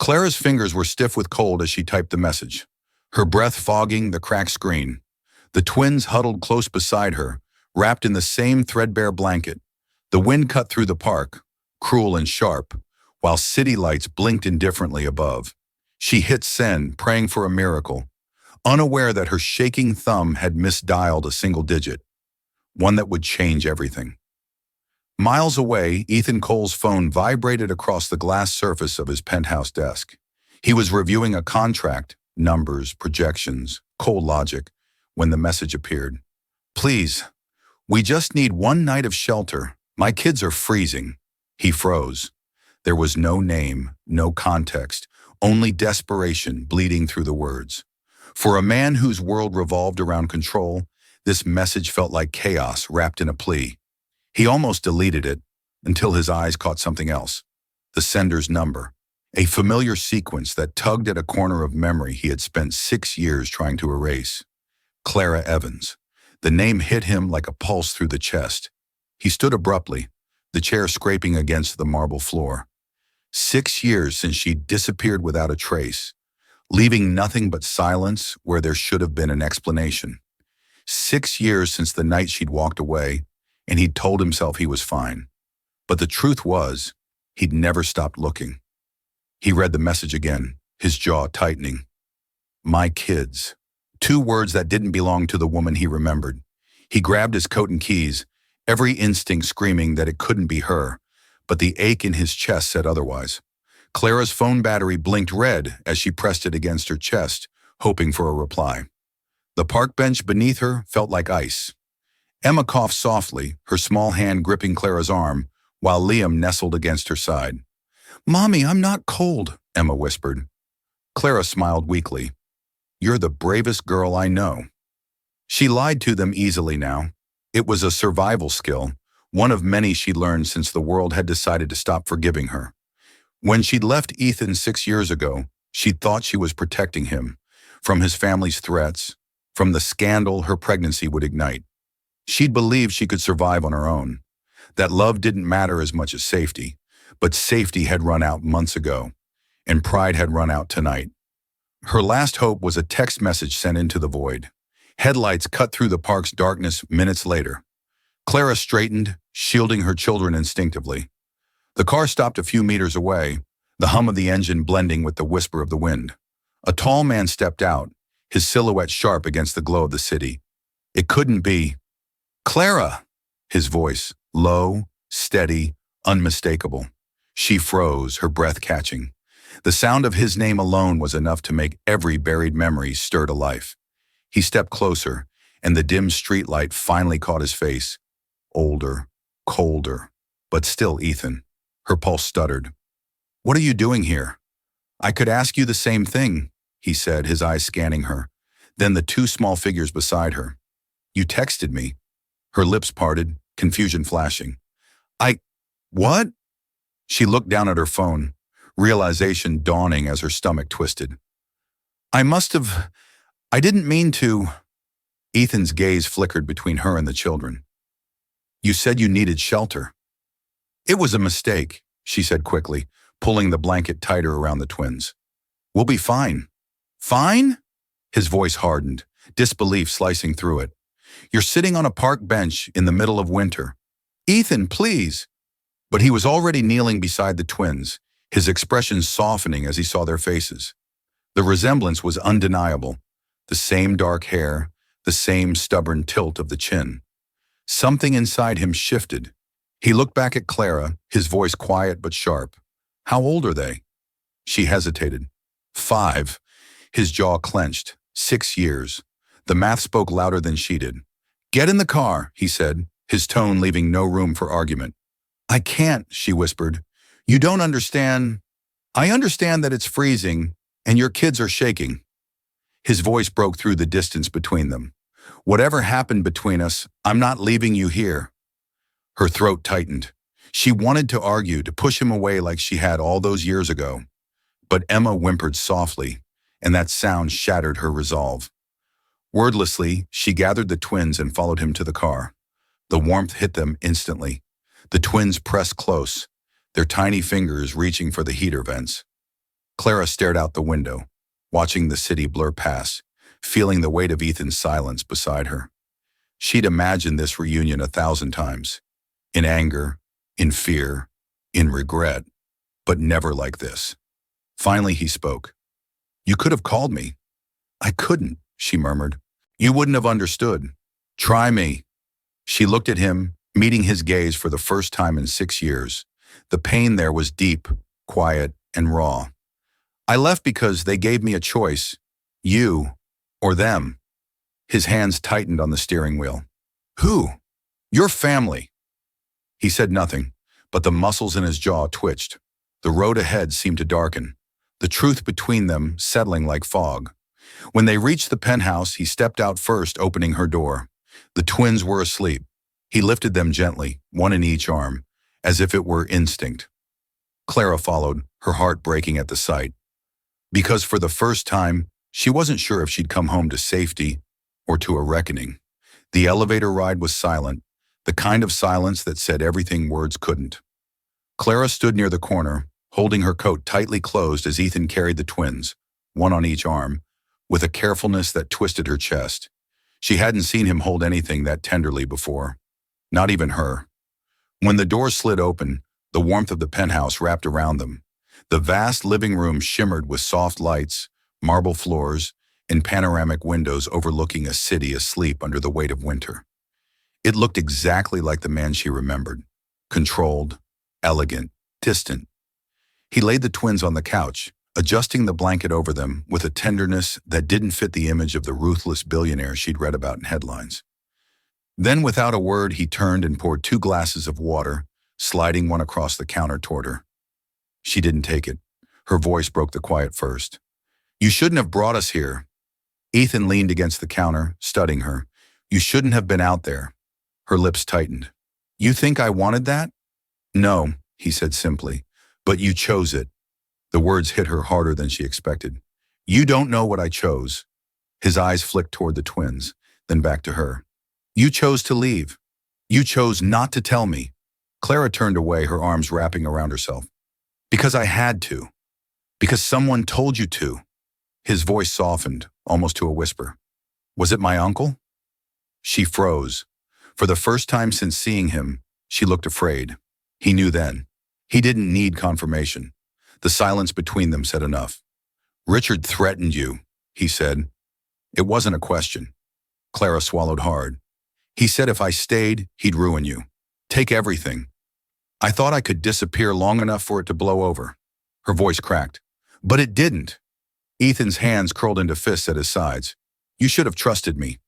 Clara's fingers were stiff with cold as she typed the message, her breath fogging the cracked screen. The twins huddled close beside her, wrapped in the same threadbare blanket. The wind cut through the park, cruel and sharp, while city lights blinked indifferently above. She hit send, praying for a miracle, unaware that her shaking thumb had misdialed a single digit, one that would change everything. Miles away, Ethan Cole's phone vibrated across the glass surface of his penthouse desk. He was reviewing a contract, numbers, projections, cold logic, when the message appeared. "Please, we just need one night of shelter. My kids are freezing." He froze. There was no name, no context, only desperation bleeding through the words. For a man whose world revolved around control, this message felt like chaos wrapped in a plea. He almost deleted it until his eyes caught something else. The sender's number. A familiar sequence that tugged at a corner of memory he had spent 6 years trying to erase. Clara Evans. The name hit him like a pulse through the chest. He stood abruptly, the chair scraping against the marble floor. 6 years since she'd disappeared without a trace, leaving nothing but silence where there should have been an explanation. 6 years since the night she'd walked away, and he'd told himself he was fine. But the truth was, he'd never stopped looking. He read the message again, his jaw tightening. My kids. 2 words that didn't belong to the woman he remembered. He grabbed his coat and keys, every instinct screaming that it couldn't be her, but the ache in his chest said otherwise. Clara's phone battery blinked red as she pressed it against her chest, hoping for a reply. The park bench beneath her felt like ice. Emma coughed softly, her small hand gripping Clara's arm, while Liam nestled against her side. "Mommy, I'm not cold," Emma whispered. Clara smiled weakly. "You're the bravest girl I know." She lied to them easily now. It was a survival skill, one of many she'd learned since the world had decided to stop forgiving her. When she'd left Ethan 6 years ago, she'd thought she was protecting him, from his family's threats, from the scandal her pregnancy would ignite. She'd believed she could survive on her own, that love didn't matter as much as safety, but safety had run out months ago, and pride had run out tonight. Her last hope was a text message sent into the void. Headlights cut through the park's darkness minutes later. Clara straightened, shielding her children instinctively. The car stopped a few meters away, the hum of the engine blending with the whisper of the wind. A tall man stepped out, his silhouette sharp against the glow of the city. It couldn't be. "Clara!" His voice, low, steady, unmistakable. She froze, her breath catching. The sound of his name alone was enough to make every buried memory stir to life. He stepped closer, and the dim streetlight finally caught his face. Older, colder, but still Ethan. Her pulse stuttered. "What are you doing here?" "I could ask you the same thing," he said, his eyes scanning her. Then the 2 small figures beside her. "You texted me." Her lips parted, confusion flashing. What?" She looked down at her phone, realization dawning as her stomach twisted. I didn't mean to." Ethan's gaze flickered between her and the children. "You said you needed shelter." "It was a mistake," she said quickly, pulling the blanket tighter around the twins. "We'll be fine." "Fine?" His voice hardened, disbelief slicing through it. "You're sitting on a park bench in the middle of winter. Ethan, please." But he was already kneeling beside the twins, his expression softening as he saw their faces. The resemblance was undeniable. The same dark hair, the same stubborn tilt of the chin. Something inside him shifted. He looked back at Clara, his voice quiet but sharp. "How old are they?" She hesitated. 5. His jaw clenched. 6 years. The math spoke louder than she did. "Get in the car," he said, his tone leaving no room for argument. "I can't," she whispered. "You don't understand. I understand that it's freezing, and your kids are shaking." His voice broke through the distance between them. "Whatever happened between us, I'm not leaving you here." Her throat tightened. She wanted to argue, to push him away like she had all those years ago. But Emma whimpered softly, and that sound shattered her resolve. Wordlessly, she gathered the twins and followed him to the car. The warmth hit them instantly. The twins pressed close, their tiny fingers reaching for the heater vents. Clara stared out the window, watching the city blur past, feeling the weight of Ethan's silence beside her. She'd imagined this reunion 1,000 times, in anger, in fear, in regret, but never like this. Finally, he spoke. "You could have called me." "I couldn't," she murmured. "You wouldn't have understood." "Try me." She looked at him, meeting his gaze for the first time in 6 years. The pain there was deep, quiet, and raw. "I left because they gave me a choice. You or them." His hands tightened on the steering wheel. "Who?" "Your family." He said nothing, but the muscles in his jaw twitched. The road ahead seemed to darken, the truth between them settling like fog. When they reached the penthouse, he stepped out first, opening her door. The twins were asleep. He lifted them gently, one in each arm, as if it were instinct. Clara followed, her heart breaking at the sight. Because for the first time, she wasn't sure if she'd come home to safety or to a reckoning. The elevator ride was silent, the kind of silence that said everything words couldn't. Clara stood near the corner, holding her coat tightly closed as Ethan carried the twins, one on each arm, with a carefulness that twisted her chest. She hadn't seen him hold anything that tenderly before. Not even her. When the door slid open, the warmth of the penthouse wrapped around them. The vast living room shimmered with soft lights, marble floors, and panoramic windows overlooking a city asleep under the weight of winter. It looked exactly like the man she remembered. Controlled, elegant, distant. He laid the twins on the couch, adjusting the blanket over them with a tenderness that didn't fit the image of the ruthless billionaire she'd read about in headlines. Then, without a word, he turned and poured 2 glasses of water, sliding one across the counter toward her. She didn't take it. Her voice broke the quiet first. "You shouldn't have brought us here." Ethan leaned against the counter, studying her. "You shouldn't have been out there." Her lips tightened. "You think I wanted that?" "No," he said simply, "but you chose it." The words hit her harder than she expected. "You don't know what I chose." His eyes flicked toward the twins, then back to her. "You chose to leave. You chose not to tell me." Clara turned away, her arms wrapping around herself. "Because I had to. Because someone told you to." His voice softened, almost to a whisper. "Was it my uncle?" She froze. For the first time since seeing him, she looked afraid. He knew then. He didn't need confirmation. The silence between them said enough. "Richard threatened you," he said. It wasn't a question. Clara swallowed hard. "He said if I stayed, he'd ruin you. Take everything. I thought I could disappear long enough for it to blow over." Her voice cracked. "But it didn't." Ethan's hands curled into fists at his sides. "You should have trusted me."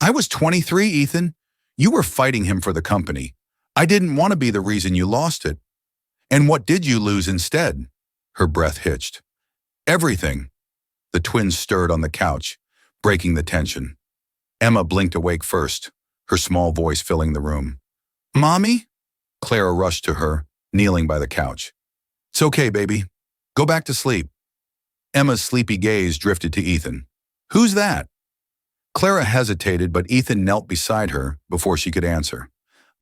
"I was 23, Ethan. You were fighting him for the company. I didn't want to be the reason you lost it." "And what did you lose instead?" Her breath hitched. "Everything." The twins stirred on the couch, breaking the tension. Emma blinked awake first, her small voice filling the room. "Mommy?" Clara rushed to her, kneeling by the couch. "It's okay, baby. Go back to sleep." Emma's sleepy gaze drifted to Ethan. "Who's that?" Clara hesitated, but Ethan knelt beside her before she could answer.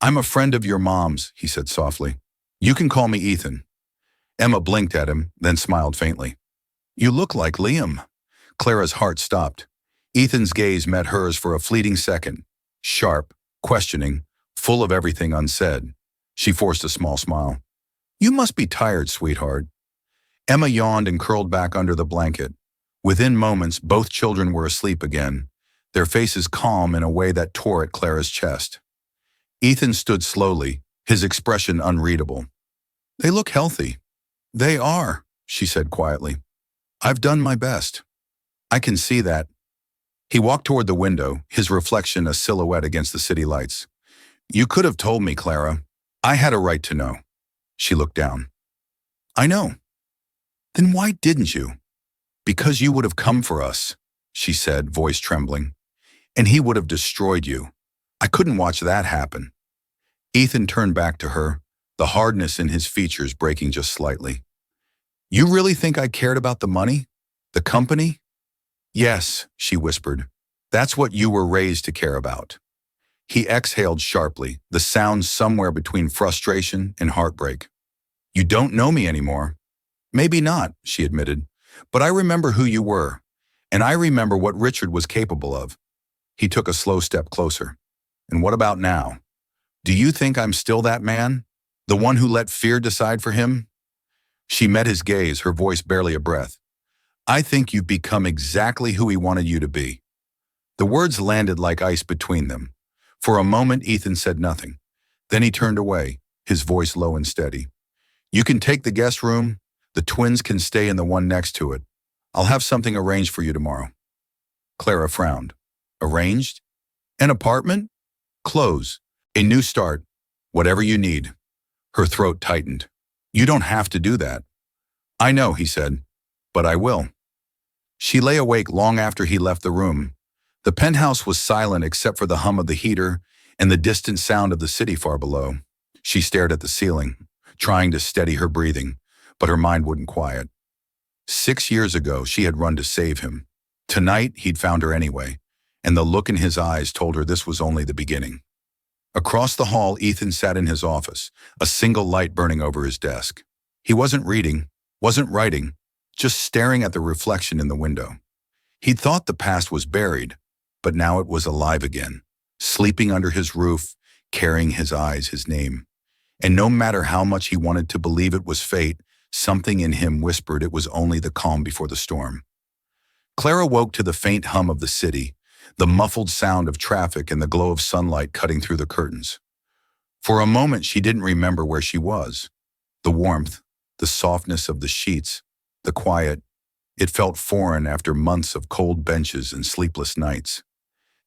"I'm a friend of your mom's," he said softly. "You can call me Ethan." Emma blinked at him, then smiled faintly. "You look like Liam." Clara's heart stopped. Ethan's gaze met hers for a fleeting second, sharp, questioning, full of everything unsaid. She forced a small smile. "You must be tired, sweetheart." Emma yawned and curled back under the blanket. Within moments, both children were asleep again, their faces calm in a way that tore at Clara's chest. Ethan stood slowly, his expression unreadable. "They look healthy." "They are," she said quietly. "I've done my best." "I can see that." He walked toward the window, his reflection a silhouette against the city lights. "You could have told me, Clara. I had a right to know." She looked down. "I know." "Then why didn't you?" "Because you would have come for us," she said, voice trembling. "And he would have destroyed you. I couldn't watch that happen." Ethan turned back to her, the hardness in his features breaking just slightly. "You really think I cared about the money? The company?" "Yes," she whispered. "That's what you were raised to care about." He exhaled sharply, the sound somewhere between frustration and heartbreak. "You don't know me anymore." "Maybe not," she admitted, But I remember who you were, and I remember what Richard was capable of. He took a slow step closer. And what about now? Do you think I'm still that man? The one who let fear decide for him? She met his gaze, her voice barely a breath. I think you've become exactly who he wanted you to be. The words landed like ice between them. For a moment, Ethan said nothing. Then he turned away, his voice low and steady. You can take the guest room. The twins can stay in the one next to it. I'll have something arranged for you tomorrow. Clara frowned. Arranged? An apartment? Clothes. A new start. Whatever you need. Her throat tightened. You don't have to do that. I know, he said, but I will. She lay awake long after he left the room. The penthouse was silent except for the hum of the heater and the distant sound of the city far below. She stared at the ceiling, trying to steady her breathing, but her mind wouldn't quiet. 6 years ago, she had run to save him. Tonight, he'd found her anyway, and the look in his eyes told her this was only the beginning. Across the hall, Ethan sat in his office, a single light burning over his desk. He wasn't reading, wasn't writing, just staring at the reflection in the window. He'd thought the past was buried, but now it was alive again, sleeping under his roof, carrying his eyes, his name. And no matter how much he wanted to believe it was fate, something in him whispered it was only the calm before the storm. Clara woke to the faint hum of the city, the muffled sound of traffic and the glow of sunlight cutting through the curtains. For a moment, she didn't remember where she was. The warmth, the softness of the sheets, the quiet. It felt foreign after months of cold benches and sleepless nights.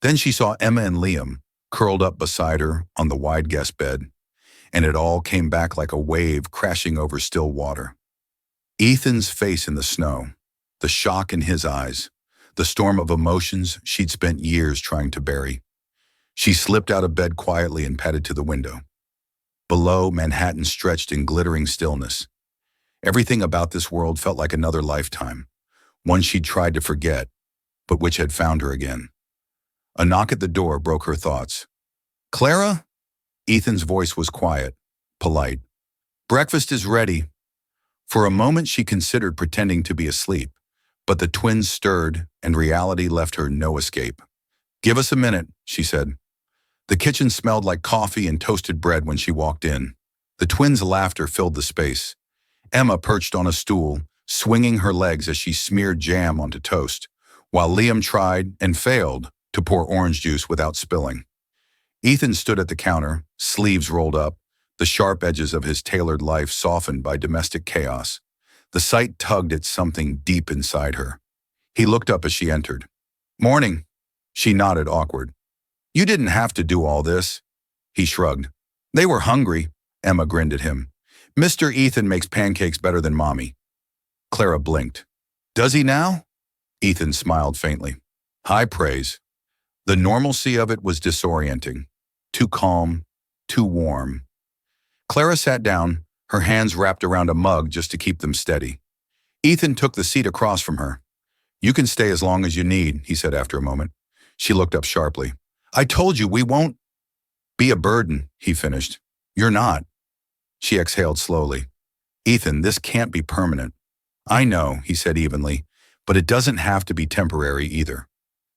Then she saw Emma and Liam, curled up beside her on the wide guest bed, and it all came back like a wave crashing over still water. Ethan's face in the snow, the shock in his eyes, the storm of emotions she'd spent years trying to bury. She slipped out of bed quietly and padded to the window. Below, Manhattan stretched in glittering stillness. Everything about this world felt like another lifetime, one she'd tried to forget, but which had found her again. A knock at the door broke her thoughts. Clara? Ethan's voice was quiet, polite. Breakfast is ready. For a moment she considered pretending to be asleep, but the twins stirred and reality left her no escape. Give us a minute, she said. The kitchen smelled like coffee and toasted bread when she walked in. The twins' laughter filled the space. Emma perched on a stool, swinging her legs as she smeared jam onto toast, while Liam tried and failed to pour orange juice without spilling. Ethan stood at the counter, sleeves rolled up, the sharp edges of his tailored life softened by domestic chaos. The sight tugged at something deep inside her. He looked up as she entered. Morning. She nodded, awkward. You didn't have to do all this. He shrugged. They were hungry. Emma grinned at him. Mr. Ethan makes pancakes better than Mommy. Clara blinked. Does he now? Ethan smiled faintly. High praise. The normalcy of it was disorienting. Too calm, too warm. Clara sat down, her hands wrapped around a mug just to keep them steady. Ethan took the seat across from her. You can stay as long as you need, he said after a moment. She looked up sharply. I told you we won't be a burden, he finished. You're not. She exhaled slowly. Ethan, this can't be permanent. I know, he said evenly, but it doesn't have to be temporary either.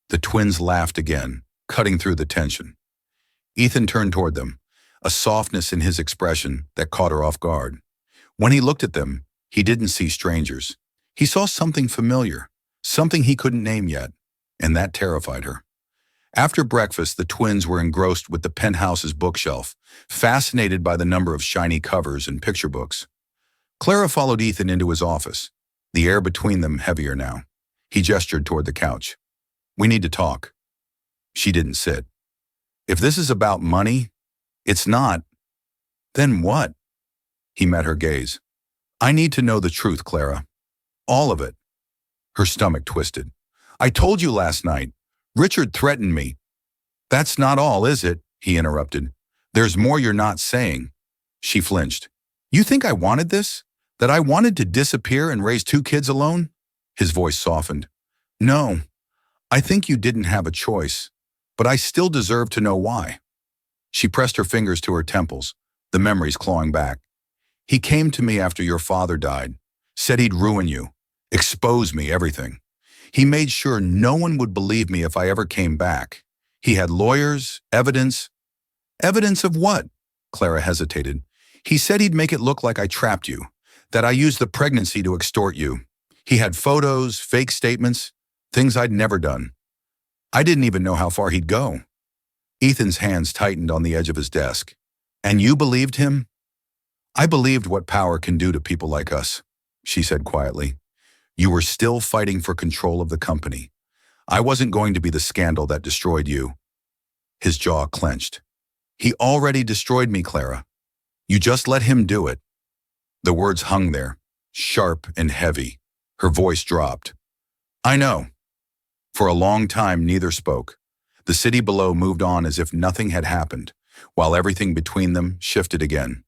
The twins laughed again, cutting through the tension. Ethan turned toward them, a softness in his expression that caught her off guard. When he looked at them, he didn't see strangers. He saw something familiar, something he couldn't name yet, and that terrified her. After breakfast, the twins were engrossed with the penthouse's bookshelf, fascinated by the number of shiny covers and picture books. Clara followed Ethan into his office, the air between them heavier now. He gestured toward the couch. We need to talk. She didn't sit. If this is about money, it's not. Then what? He met her gaze. I need to know the truth, Clara. All of it. Her stomach twisted. I told you last night. Richard threatened me. That's not all, is it? He interrupted. There's more you're not saying. She flinched. You think I wanted this? That I wanted to disappear and raise 2 kids alone? His voice softened. No, I think you didn't have a choice, but I still deserve to know why. She pressed her fingers to her temples, the memories clawing back. He came to me after your father died, said he'd ruin you, Expose me, everything. He made sure no one would believe me if I ever came back. He had lawyers, evidence. Evidence of what? Clara hesitated. He said he'd make it look like I trapped you, that I used the pregnancy to extort you. He had photos, fake statements, things I'd never done. I didn't even know how far he'd go. Ethan's hands tightened on the edge of his desk. And you believed him? I believed what power can do to people like us, she said quietly. You were still fighting for control of the company. I wasn't going to be the scandal that destroyed you. His jaw clenched. He already destroyed me, Clara. You just let him do it. The words hung there, sharp and heavy. Her voice dropped. I know. For a long time, neither spoke. The city below moved on as if nothing had happened, while everything between them shifted again.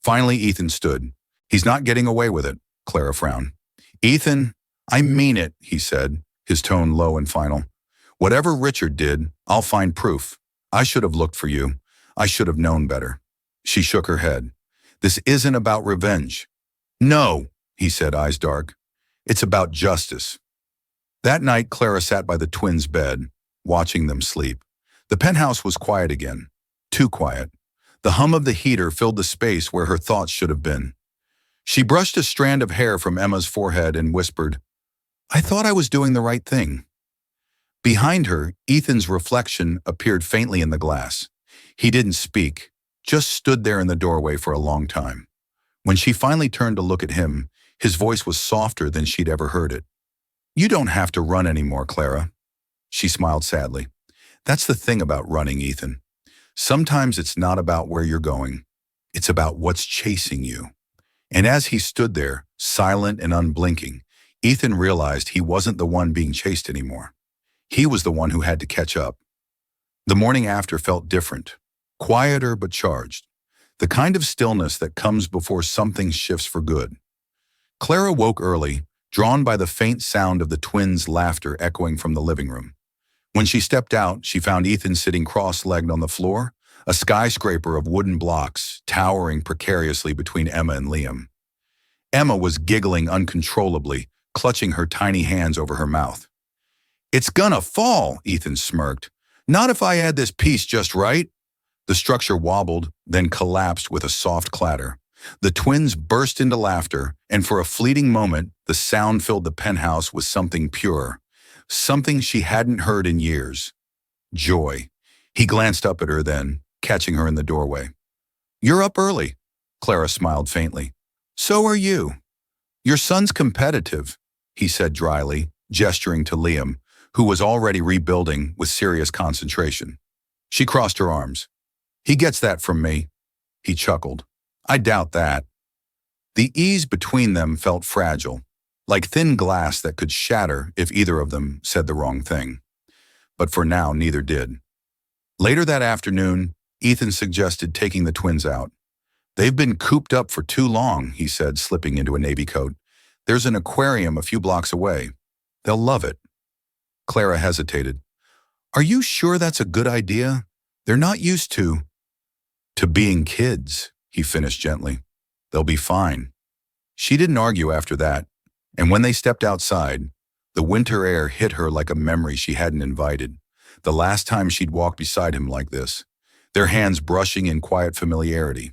Finally, Ethan stood. He's not getting away with it, Clara frowned. Ethan, I mean it, he said, his tone low and final. Whatever Richard did, I'll find proof. I should have looked for you. I should have known better. She shook her head. This isn't about revenge. No, he said, eyes dark. It's about justice. That night, Clara sat by the twins' bed, watching them sleep. The penthouse was quiet again. Too quiet. The hum of the heater filled the space where her thoughts should have been. She brushed a strand of hair from Emma's forehead and whispered, I thought I was doing the right thing. Behind her, Ethan's reflection appeared faintly in the glass. He didn't speak, just stood there in the doorway for a long time. When she finally turned to look at him, his voice was softer than she'd ever heard it. You don't have to run anymore, Clara. She smiled sadly. That's the thing about running, Ethan. Sometimes it's not about where you're going. It's about what's chasing you. And as he stood there, silent and unblinking, Ethan realized he wasn't the one being chased anymore. He was the one who had to catch up. The morning after felt different, quieter but charged, the kind of stillness that comes before something shifts for good. Clara woke early, drawn by the faint sound of the twins' laughter echoing from the living room. When she stepped out, she found Ethan sitting cross-legged on the floor, a skyscraper of wooden blocks towering precariously between Emma and Liam. Emma was giggling uncontrollably, clutching her tiny hands over her mouth. It's gonna fall, Ethan smirked. Not if I had this piece just right. The structure wobbled, then collapsed with a soft clatter. The twins burst into laughter, and for a fleeting moment, the sound filled the penthouse with something pure, something she hadn't heard in years. Joy. He glanced up at her then, catching her in the doorway. You're up early, Clara smiled faintly. So are you. Your son's competitive, he said dryly, gesturing to Liam, who was already rebuilding with serious concentration. She crossed her arms. He gets that from me. He chuckled. I doubt that. The ease between them felt fragile, like thin glass that could shatter if either of them said the wrong thing. But for now, neither did. Later that afternoon, Ethan suggested taking the twins out. They've been cooped up for too long, he said, slipping into a navy coat. There's an aquarium a few blocks away. They'll love it. Clara hesitated. Are you sure that's a good idea? They're not used to being kids, he finished gently. They'll be fine. She didn't argue after that, and when they stepped outside, the winter air hit her like a memory she hadn't invited, the last time she'd walked beside him like this, their hands brushing in quiet familiarity.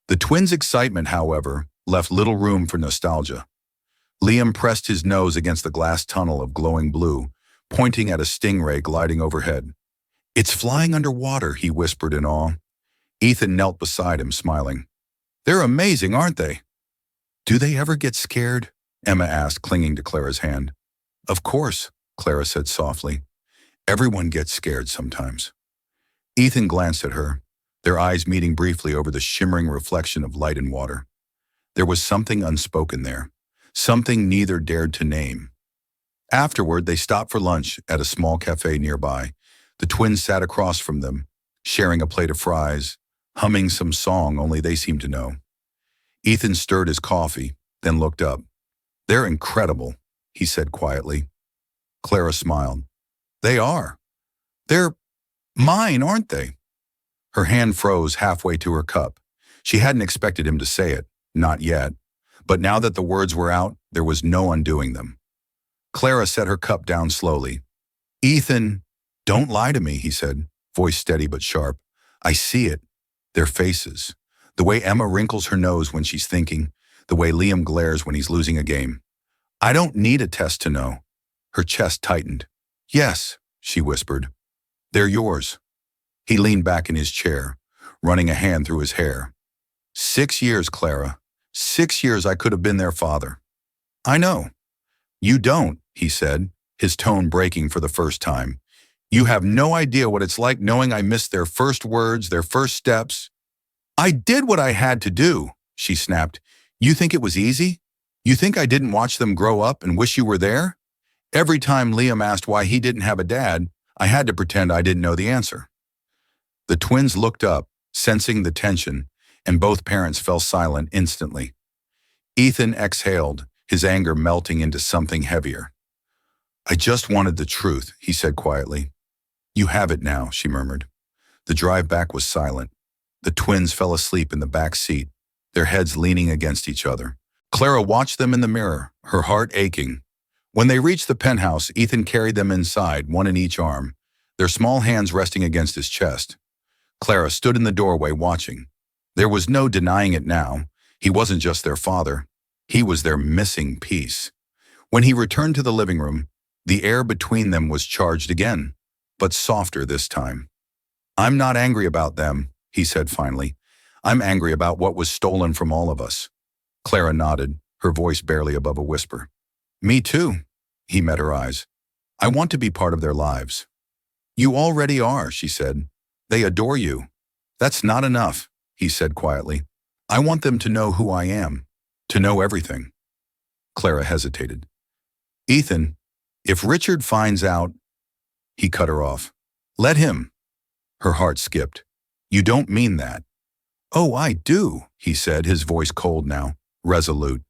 The twins' excitement, however, left little room for nostalgia. Liam pressed his nose against the glass tunnel of glowing blue, pointing at a stingray gliding overhead. It's flying underwater, he whispered in awe. Ethan knelt beside him, smiling. They're amazing, aren't they? Do they ever get scared? Emma asked, clinging to Clara's hand. Of course, Clara said softly. Everyone gets scared sometimes. Ethan glanced at her, their eyes meeting briefly over the shimmering reflection of light and water. There was something unspoken there, something neither dared to name. Afterward, they stopped for lunch at a small cafe nearby. The twins sat across from them, sharing a plate of fries, humming some song only they seemed to know. Ethan stirred his coffee, then looked up. They're incredible, he said quietly. Clara smiled. They are. They're mine, aren't they? Her hand froze halfway to her cup. She hadn't expected him to say it, not yet. But now that the words were out, there was no undoing them. Clara set her cup down slowly. "Ethan, don't lie to me," he said, voice steady but sharp. "I see it. Their faces. The way Emma wrinkles her nose when she's thinking, the way Liam glares when he's losing a game. I don't need a test to know." Her chest tightened. "Yes," she whispered. "They're yours." He leaned back in his chair, running a hand through his hair. 6 years, Clara. 6 years I could have been their father." "I know." "You don't," he said, his tone breaking for the first time. "You have no idea what it's like knowing I missed their first words, their first steps." "I did what I had to do," she snapped. "You think it was easy? You think I didn't watch them grow up and wish you were there? Every time Liam asked why he didn't have a dad, I had to pretend I didn't know the answer." The twins looked up, sensing the tension, and both parents fell silent instantly. Ethan exhaled, his anger melting into something heavier. "I just wanted the truth," he said quietly. "You have it now," she murmured. The drive back was silent. The twins fell asleep in the back seat, their heads leaning against each other. Clara watched them in the mirror, her heart aching. When they reached the penthouse, Ethan carried them inside, one in each arm, their small hands resting against his chest. Clara stood in the doorway watching. There was no denying it now. He wasn't just their father. He was their missing piece. When he returned to the living room, the air between them was charged again, but softer this time. "I'm not angry about them," he said finally. "I'm angry about what was stolen from all of us." Clara nodded, her voice barely above a whisper. "Me too," he met her eyes. "I want to be part of their lives." "You already are," she said. "They adore you." "That's not enough," he said quietly. "I want them to know who I am, to know everything." Clara hesitated. "Ethan, if Richard finds out—" He cut her off. "Let him." Her heart skipped. "You don't mean that." "Oh, I do," he said, his voice cold now, resolute.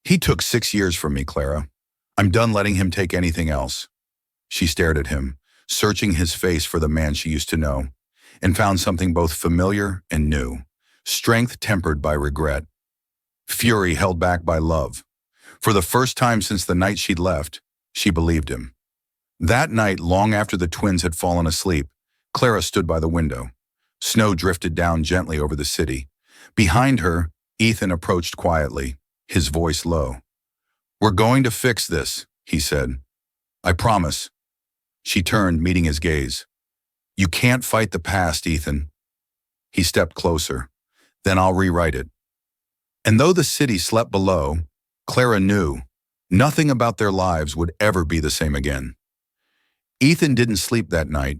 "He took 6 years from me, Clara. I'm done letting him take anything else." She stared at him, searching his face for the man she used to know, and found something both familiar and new, strength tempered by regret, fury held back by love. For the first time since the night she'd left, she believed him. That night, long after the twins had fallen asleep, Clara stood by the window. Snow drifted down gently over the city. Behind her, Ethan approached quietly, his voice low. "We're going to fix this," he said. "I promise." She turned, meeting his gaze. "You can't fight the past, Ethan." He stepped closer. "Then I'll rewrite it." And though the city slept below, Clara knew nothing about their lives would ever be the same again. Ethan didn't sleep that night.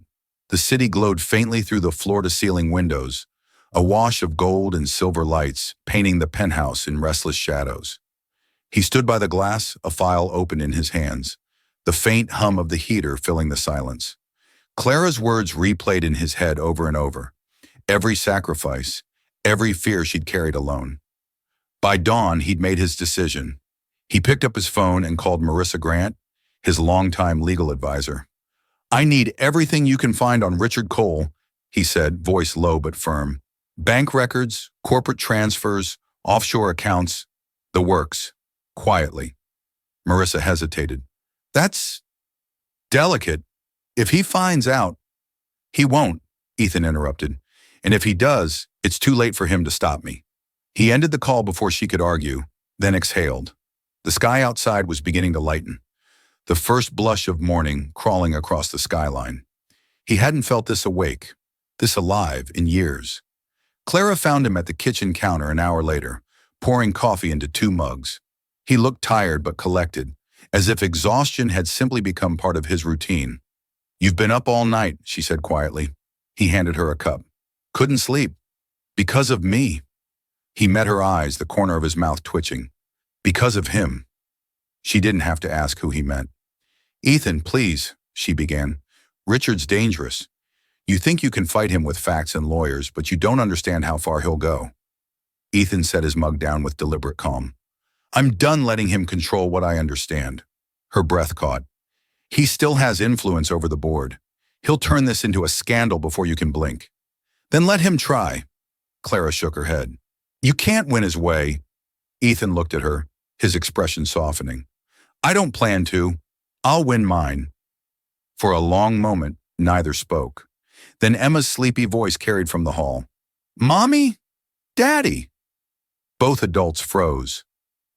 The city glowed faintly through the floor-to-ceiling windows, a wash of gold and silver lights painting the penthouse in restless shadows. He stood by the glass, a file open in his hands, the faint hum of the heater filling the silence. Clara's words replayed in his head over and over. Every sacrifice, every fear she'd carried alone. By dawn, he'd made his decision. He picked up his phone and called Marissa Grant, his longtime legal advisor. "I need everything you can find on Richard Cole," he said, voice low but firm. "Bank records, corporate transfers, offshore accounts, the works." Quietly. Marissa hesitated. "That's delicate. If he finds out—" "He won't," Ethan interrupted. "And if he does, it's too late for him to stop me." He ended the call before she could argue, then exhaled. The sky outside was beginning to lighten, the first blush of morning crawling across the skyline. He hadn't felt this awake, this alive, in years. Clara found him at the kitchen counter an hour later, pouring coffee into 2 mugs. He looked tired but collected, as if exhaustion had simply become part of his routine. "You've been up all night," she said quietly. He handed her a cup. "Couldn't sleep. Because of me." He met her eyes, the corner of his mouth twitching. "Because of him." She didn't have to ask who he meant. "Ethan, please," she began. "Richard's dangerous. You think you can fight him with facts and lawyers, but you don't understand how far he'll go." Ethan set his mug down with deliberate calm. "I'm done letting him control what I understand." Her breath caught. "He still has influence over the board. He'll turn this into a scandal before you can blink." "Then let him try." Clara shook her head. "You can't win his way." Ethan looked at her, his expression softening. I don't plan to. I'll win mine. For a long moment, neither spoke. Then Emma's sleepy voice carried from the hall. Mommy? Daddy? Both adults froze.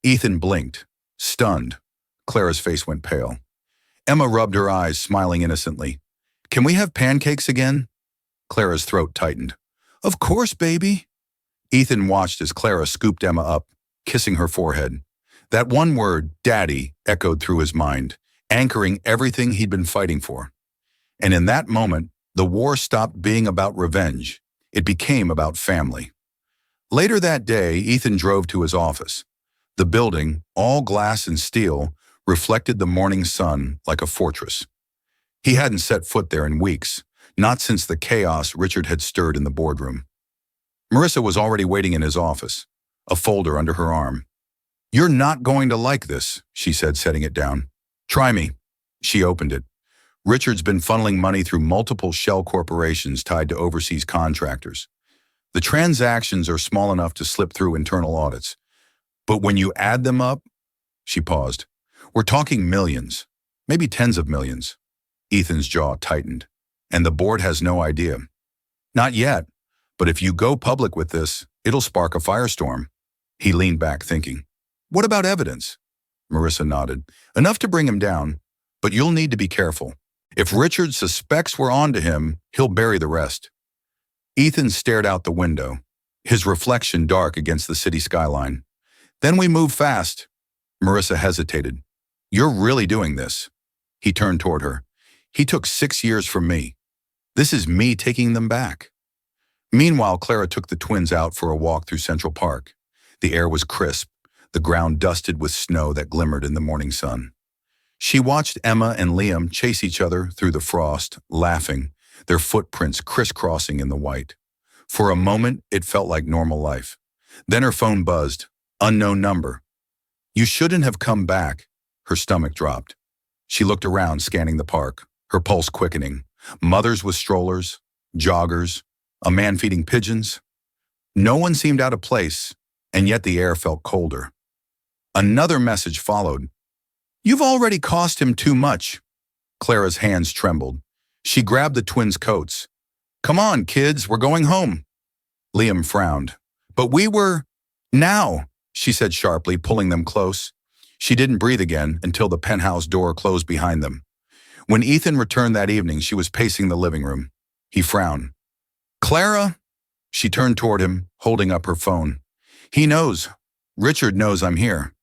Ethan blinked, stunned. Clara's face went pale. Emma rubbed her eyes, smiling innocently. Can we have pancakes again? Clara's throat tightened. Of course, baby. Ethan watched as Clara scooped Emma up, kissing her forehead. That one word, Daddy, echoed through his mind, anchoring everything he'd been fighting for. And in that moment, the war stopped being about revenge. It became about family. Later that day, Ethan drove to his office. The building, all glass and steel, reflected the morning sun like a fortress. He hadn't set foot there in weeks, not since the chaos Richard had stirred in the boardroom. Marissa was already waiting in his office, a folder under her arm. You're not going to like this, she said, setting it down. Try me. She opened it. Richard's been funneling money through multiple shell corporations tied to overseas contractors. The transactions are small enough to slip through internal audits. But when you add them up, she paused. We're talking millions, maybe tens of millions. Ethan's jaw tightened. And the board has no idea. Not yet, but if you go public with this, it'll spark a firestorm. He leaned back, thinking. What about evidence? Marissa nodded. Enough to bring him down, but you'll need to be careful. If Richard suspects we're onto him, he'll bury the rest. Ethan stared out the window, his reflection dark against the city skyline. Then we move fast. Marissa hesitated. You're really doing this. He turned toward her. He took 6 years from me. This is me taking them back. Meanwhile, Clara took the twins out for a walk through Central Park. The air was crisp, the ground dusted with snow that glimmered in the morning sun. She watched Emma and Liam chase each other through the frost, laughing, their footprints crisscrossing in the white. For a moment, it felt like normal life. Then her phone buzzed. Unknown number. You shouldn't have come back. Her stomach dropped. She looked around, scanning the park, her pulse quickening. Mothers with strollers, joggers, a man feeding pigeons. No one seemed out of place, and yet the air felt colder. Another message followed. You've already cost him too much. Clara's hands trembled. She grabbed the twins' coats. Come on, kids, we're going home. Liam frowned. But we were... Now, she said sharply, pulling them close. She didn't breathe again until the penthouse door closed behind them. When Ethan returned that evening, she was pacing the living room. He frowned. Clara? She turned toward him, holding up her phone. He knows. Richard knows I'm here.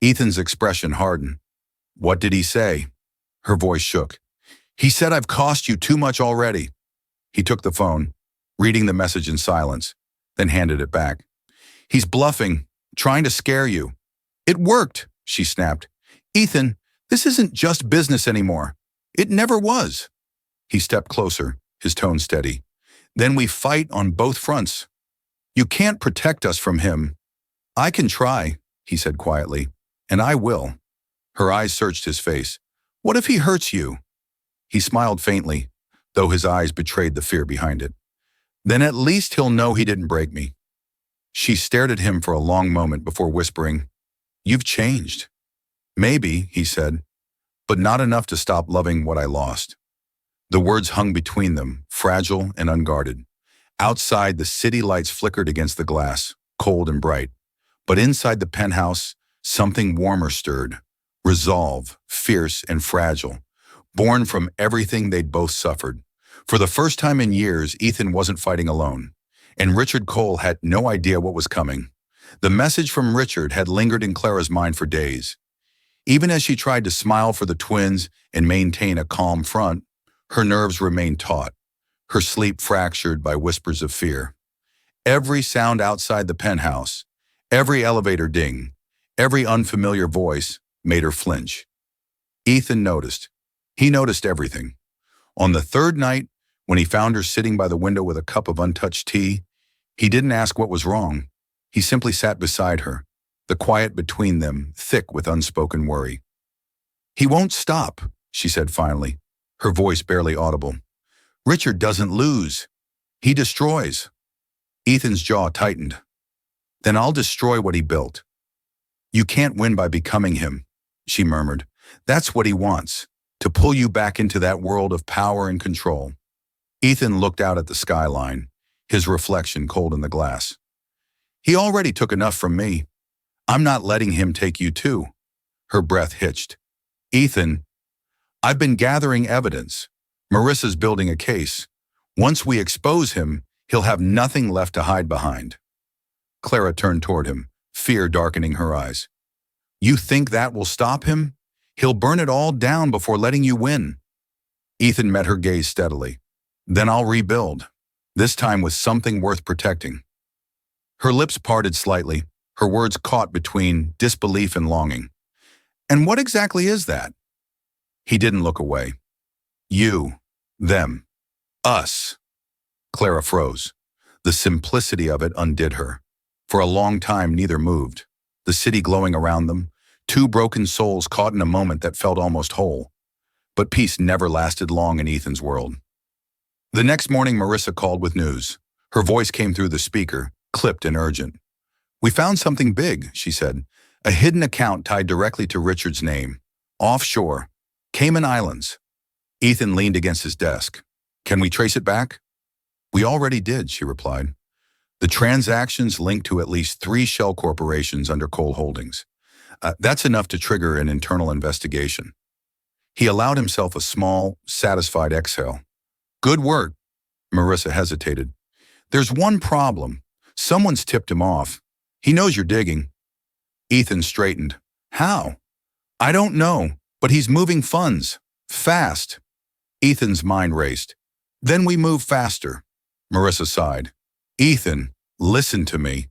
Ethan's expression hardened. What did he say? Her voice shook. He said I've cost you too much already. He took the phone, reading the message in silence, then handed it back. He's bluffing, trying to scare you. It worked, she snapped. Ethan, this isn't just business anymore. It never was. He stepped closer, his tone steady. Then we fight on both fronts. You can't protect us from him. I can try, he said quietly, and I will. Her eyes searched his face. What if he hurts you? He smiled faintly, though his eyes betrayed the fear behind it. Then at least he'll know he didn't break me. She stared at him for a long moment before whispering, You've changed. Maybe, he said, but not enough to stop loving what I lost. The words hung between them, fragile and unguarded. Outside, the city lights flickered against the glass, cold and bright. But inside the penthouse, something warmer stirred. Resolve, fierce and fragile, born from everything they'd both suffered. For the first time in years, Ethan wasn't fighting alone, and Richard Cole had no idea what was coming. The message from Richard had lingered in Clara's mind for days. Even as she tried to smile for the twins and maintain a calm front, her nerves remained taut, her sleep fractured by whispers of fear. Every sound outside the penthouse, every elevator ding, every unfamiliar voice made her flinch. Ethan noticed. He noticed everything. On the third night, when he found her sitting by the window with a cup of untouched tea, he didn't ask what was wrong. He simply sat beside her, the quiet between them thick with unspoken worry. He won't stop, she said finally, her voice barely audible. Richard doesn't lose. He destroys. Ethan's jaw tightened. Then I'll destroy what he built. You can't win by becoming him, she murmured. That's what he wants, to pull you back into that world of power and control. Ethan looked out at the skyline, his reflection cold in the glass. He already took enough from me. I'm not letting him take you too. Her breath hitched. Ethan, I've been gathering evidence. Marissa's building a case. Once we expose him, he'll have nothing left to hide behind. Clara turned toward him, fear darkening her eyes. You think that will stop him? He'll burn it all down before letting you win. Ethan met her gaze steadily. Then I'll rebuild, this time with something worth protecting. Her lips parted slightly, her words caught between disbelief and longing. And what exactly is that? He didn't look away. You, them, us. Clara froze. The simplicity of it undid her. For a long time, neither moved. The city glowing around them, two broken souls caught in a moment that felt almost whole. But peace never lasted long in Ethan's world. The next morning, Marissa called with news. Her voice came through the speaker, clipped and urgent. We found something big, she said. A hidden account tied directly to Richard's name. Offshore. Cayman Islands. Ethan leaned against his desk. Can we trace it back? We already did, she replied. The transactions linked to at least 3 shell corporations under Cole Holdings. That's enough to trigger an internal investigation. He allowed himself a small, satisfied exhale. Good work. Marissa hesitated. There's one problem. Someone's tipped him off. He knows you're digging. Ethan straightened. How? I don't know, but he's moving funds. Fast. Ethan's mind raced. Then we move faster. Marissa sighed. Ethan, listen to me.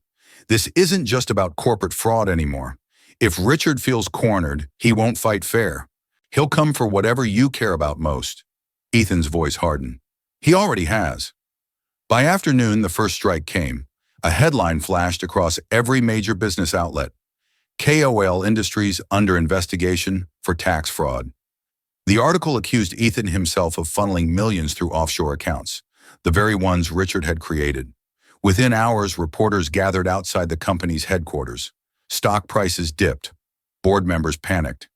This isn't just about corporate fraud anymore. If Richard feels cornered, he won't fight fair. He'll come for whatever you care about most. Ethan's voice hardened. He already has. By afternoon, the first strike came. A headline flashed across every major business outlet. KOL Industries under investigation for tax fraud. The article accused Ethan himself of funneling millions through offshore accounts, the very ones Richard had created. Within hours, reporters gathered outside the company's headquarters. Stock prices dipped. Board members panicked.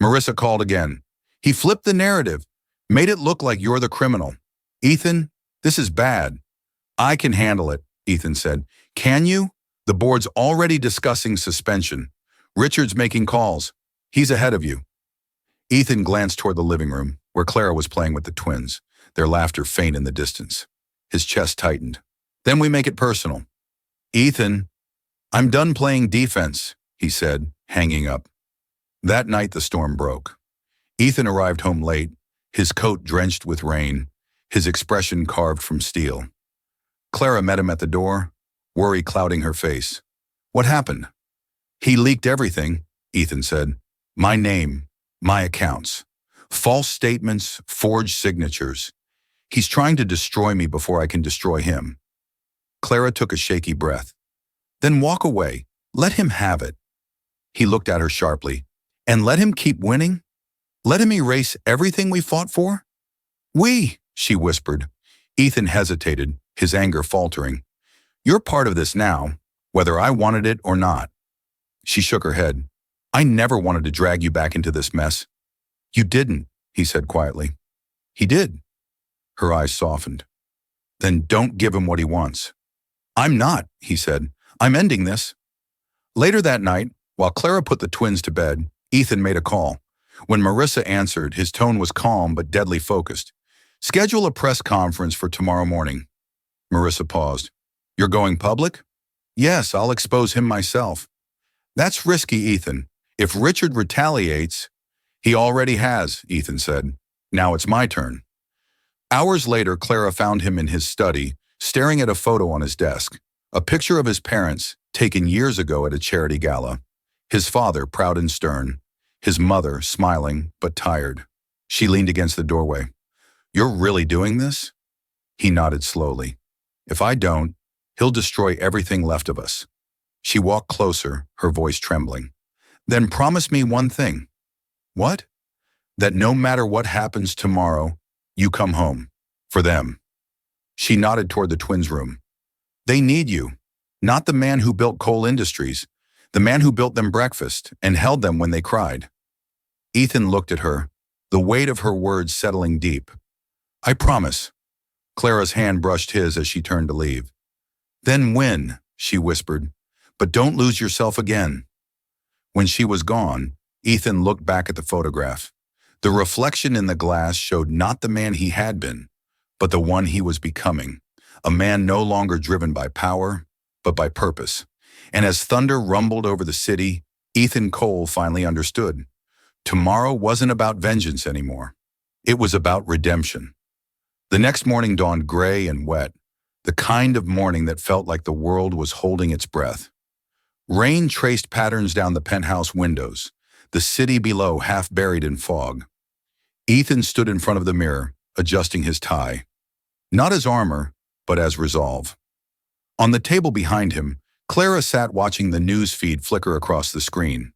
Marissa called again. He flipped the narrative, made it look like you're the criminal. Ethan, this is bad. I can handle it, Ethan said. Can you? The board's already discussing suspension. Richard's making calls. He's ahead of you. Ethan glanced toward the living room, where Clara was playing with the twins, their laughter faint in the distance. His chest tightened. Then we make it personal. Ethan, I'm done playing defense, he said, hanging up. That night the storm broke. Ethan arrived home late, his coat drenched with rain, his expression carved from steel. Clara met him at the door, worry clouding her face. What happened? He leaked everything, Ethan said. My name, my accounts. False statements, forged signatures. He's trying to destroy me before I can destroy him. Clara took a shaky breath. Then walk away. Let him have it. He looked at her sharply. And let him keep winning? Let him erase everything we fought for? We, she whispered. Ethan hesitated, his anger faltering. You're part of this now, whether I wanted it or not. She shook her head. I never wanted to drag you back into this mess. You didn't, he said quietly. He did. Her eyes softened. Then don't give him what he wants. I'm not, he said. I'm ending this. Later that night, while Clara put the twins to bed, Ethan made a call. When Marissa answered, his tone was calm but deadly focused. Schedule a press conference for tomorrow morning. Marissa paused. You're going public? Yes, I'll expose him myself. That's risky, Ethan. If Richard retaliates, he already has, Ethan said. Now it's my turn. Hours later, Clara found him in his study, staring at a photo on his desk, a picture of his parents taken years ago at a charity gala. His father, proud and stern, his mother, smiling but tired. She leaned against the doorway. You're really doing this? He nodded slowly. If I don't, he'll destroy everything left of us. She walked closer, her voice trembling. Then promise me one thing. What? That no matter what happens tomorrow, you come home. For them. She nodded toward the twins' room. They need you. Not the man who built Cole Industries. The man who built them breakfast and held them when they cried. Ethan looked at her, the weight of her words settling deep. I promise. Clara's hand brushed his as she turned to leave. Then win, she whispered, but don't lose yourself again. When she was gone, Ethan looked back at the photograph. The reflection in the glass showed not the man he had been, but the one he was becoming, a man no longer driven by power, but by purpose. And as thunder rumbled over the city, Ethan Cole finally understood. Tomorrow wasn't about vengeance anymore. It was about redemption. The next morning dawned gray and wet, the kind of morning that felt like the world was holding its breath. Rain traced patterns down the penthouse windows, the city below half buried in fog. Ethan stood in front of the mirror, adjusting his tie. Not as armor, but as resolve. On the table behind him, Clara sat watching the news feed flicker across the screen.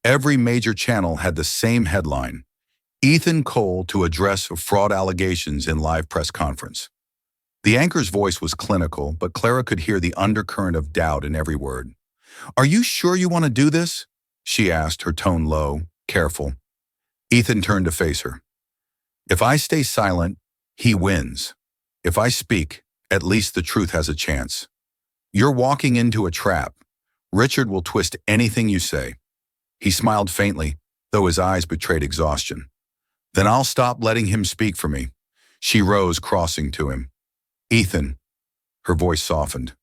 Every major channel had the same headline: Ethan Cole to address fraud allegations in live press conference. The anchor's voice was clinical, but Clara could hear the undercurrent of doubt in every word. Are you sure you want to do this? She asked, her tone low, careful. Ethan turned to face her. If I stay silent, he wins. If I speak, at least the truth has a chance. You're walking into a trap. Richard will twist anything you say. He smiled faintly, though his eyes betrayed exhaustion. Then I'll stop letting him speak for me. She rose, crossing to him. Ethan, her voice softened.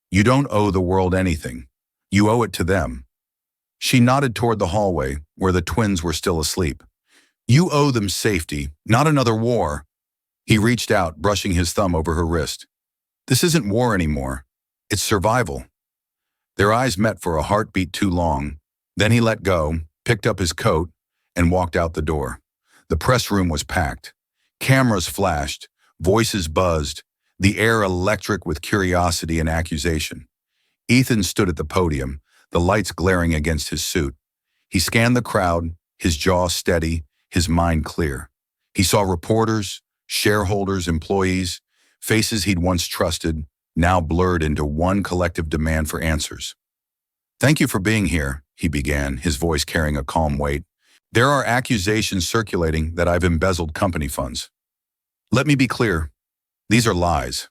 You don't owe the world anything. You owe it to them. She nodded toward the hallway, where the twins were still asleep. You owe them safety, not another war. He reached out, brushing his thumb over her wrist. This isn't war anymore. It's survival. Their eyes met for a heartbeat too long. Then he let go, picked up his coat, and walked out the door. The press room was packed. Cameras flashed, voices buzzed, the air electric with curiosity and accusation. Ethan stood at the podium, the lights glaring against his suit. He scanned the crowd, his jaw steady, his mind clear. He saw reporters, shareholders, employees, faces he'd once trusted, now blurred into one collective demand for answers. Thank you for being here, he began, his voice carrying a calm weight. There are accusations circulating that I've embezzled company funds. Let me be clear. These are lies.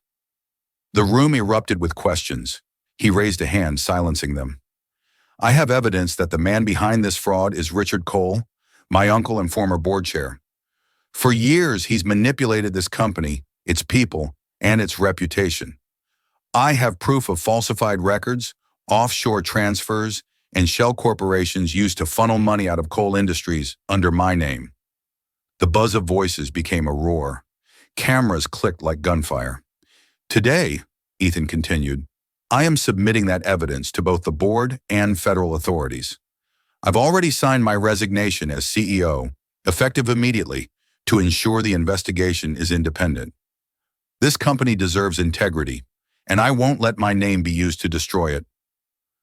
The room erupted with questions. He raised a hand, silencing them. I have evidence that the man behind this fraud is Richard Cole, my uncle and former board chair. For years, he's manipulated this company, its people, and its reputation. I have proof of falsified records, offshore transfers, and shell corporations used to funnel money out of Cole Industries under my name. The buzz of voices became a roar. Cameras clicked like gunfire. Today, Ethan continued, I am submitting that evidence to both the board and federal authorities. I've already signed my resignation as CEO, effective immediately, to ensure the investigation is independent. This company deserves integrity, and I won't let my name be used to destroy it.